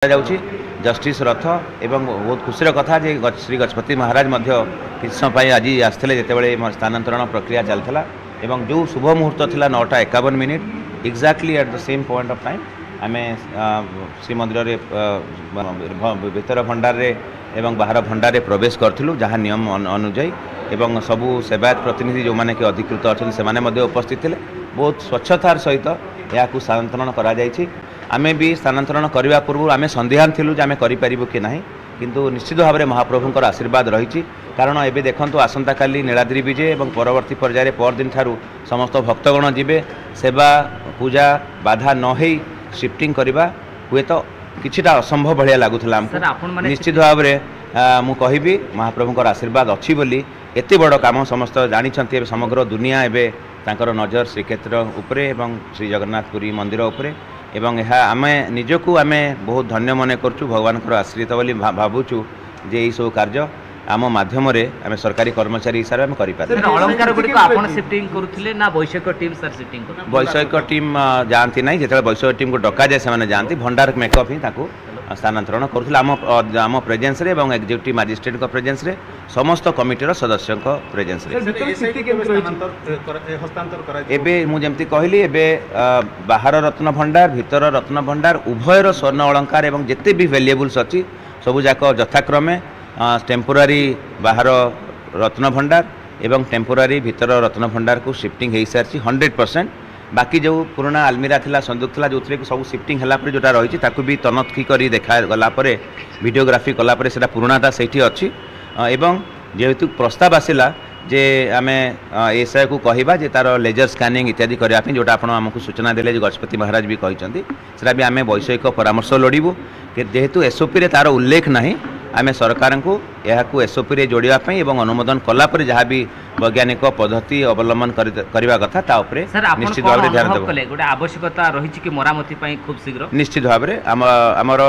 जाउछि justice रथ एवं बहुत खुशी कथा जे श्री गजपति महाराज किसी समय आज आसते जिते स्थानांतरण प्रक्रिया चलता एवं जो शुभ मुहूर्त था 9:51 exactly at the same point of time आम श्रीमंदिर भीतर भंडार एवं बाहर भंडार प्रवेश करूँ जहाँ नियम अनुजाई एवं सबू सेवायत प्रतिनिधि जो मैंने कि अधिकृत अच्छा से उपस्थित थे बहुत स्वच्छतार सहित यह स्थानांतरण कर आमे भी स्थानांतरण करने पूर्व आमे संदेहान थिलु जे आमे करि परिबु कि नाही किंतु निश्चित भाव में महाप्रभुंकर आशीर्वाद रही कारण एबे देखंतु आसंता काली नीलाद्री विजय एवं परवर्ती पर्याय परदिन ठारू समस्त भक्तगण जीवे सेवा पूजा बाधा न होई शिफ्टिंग करबा हुए तो किछिटा असंभव भलिया लागुथला हमको निश्चित भाव में मु कहबी महाप्रभुंकर आशीर्वाद अछि बोली एते बड़ काम समस्त जानिछंती समग्र दुनिया एबे तांकर नजर श्रीक्षेत्र उपरे एवं श्री जगन्नाथपुरी मंदिर उपरे एवं यह आम निजकू आम बहुत धन्य मन करूँ भगवान आश्रित बोली भावुचु जे यही सब कार्य आम माध्यम आम सरकारी कर्मचारी हिसाब से वैषयिक टीम जाती ना जो वैषयिक टीम को डक जाए से जाती भंडार मेकअप ही स्थानांतरण करूँ आम प्रेजेंस रे एवं एक्जिक्यूटिव मजिस्ट्रेट प्रेजेंस रे समस्त कमिटीर सदस्यों प्रेजेंस एबे मुझे कहली एबे बाहर रत्न भंडार भीतर रत्न भंडार उभयर स्वर्ण अलंकार एवं जिते भी वैल्यूएबल्स अच्छी सबू जाक यथाक्रमे टेम्पोरारी बाहर रत्न भंडार एवं टेम्पोरारी भीतर रत्न भंडार को शिफ्टिंग हो सारी 100%। बाकी जो पुराना आलमीरा थिला संदूक थिला जो सब शिफ्टिंग है जोटा रही भी तनखी कर देखा गलापर वीडियोग्राफी कलापर से पुराणाटा से अच्छी एवं जेहेतु प्रस्ताव आसला जे आम एसआई को कहवा जे तार लेजर स्कानिंग इत्यादि करने जोटा आपको सूचना देले गजपति महाराज भी कहते सेटा भी आम वैषयिक परामर्श लोड़ू कि जेहेतु एसओपी तार उल्लेख ना आम सरकार को यह एसओपी रे जोड़ापी एवं अनुमोदन कलापर जहाँ भी वैज्ञानिक पद्धति अवलंबन करने कथा निश्चित भाव में ध्यान देव आवश्यकता रही कि मरामती खूब शीघ्र निश्चित भाव में आमर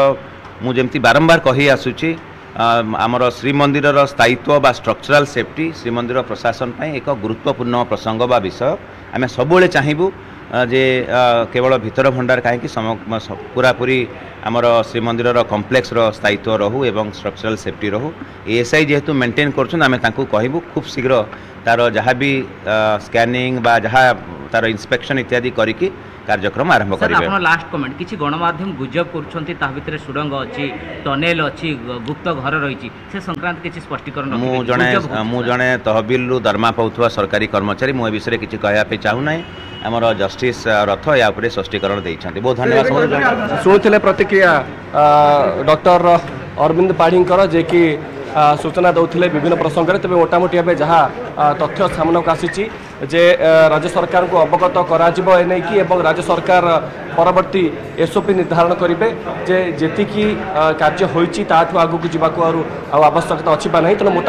मुझे बारंबार कही आसूची आमर श्रीमंदिर स्थायित्व बा स्ट्रक्चरल सेफ्टी श्रीमंदिर प्रशासन एक गुरुत्वपूर्ण प्रसंग बा विषय आम सबुले चाहबू जे केवल भीतर भंडार कहीं पूरापूरी आमर श्रीमंदिर कम्प्लेक्स स्थायित्व रहू एवं स्ट्रक्चरल सेफ्टी रहू एएसआई जेहेतु मेंटेन करूँ कहबू खूब शीघ्र तार जहाँ भी स्कैनिंग बा जहाँ तार इंस्पेक्शन इत्यादि करके कार्यक्रम आरंभ करेंगे। लास्ट कमेंट किसी गणमाध्यम गुजब कर सुडंग अच्छी टनेल अच्छी गुप्त घर रही से संक्रांत किसी स्पष्टीकरण मु जड़े तहबिल दरमा पाऊा सरकारी कर्मचारी मुझे विषय किसी कहवाई चाहूना आमर जस्टिस रथ या स्पष्टीकरण देते बहुत धन्यवाद। शुणुले प्रतिक्रिया डॉक्टर अरविंद पाढ़ीकर जे कि सूचना दौले विभिन्न प्रसंग में तेज मोटामोटी भाव जहाँ तथ्य सामना को आसी जे राज्य सरकार को अवगत कर राज्य सरकार परवर्ती एसओपी निर्धारण करेंगे जे जेतिकी कार्य होती आगू जावाक आवश्यकता अच्छी ना तेणु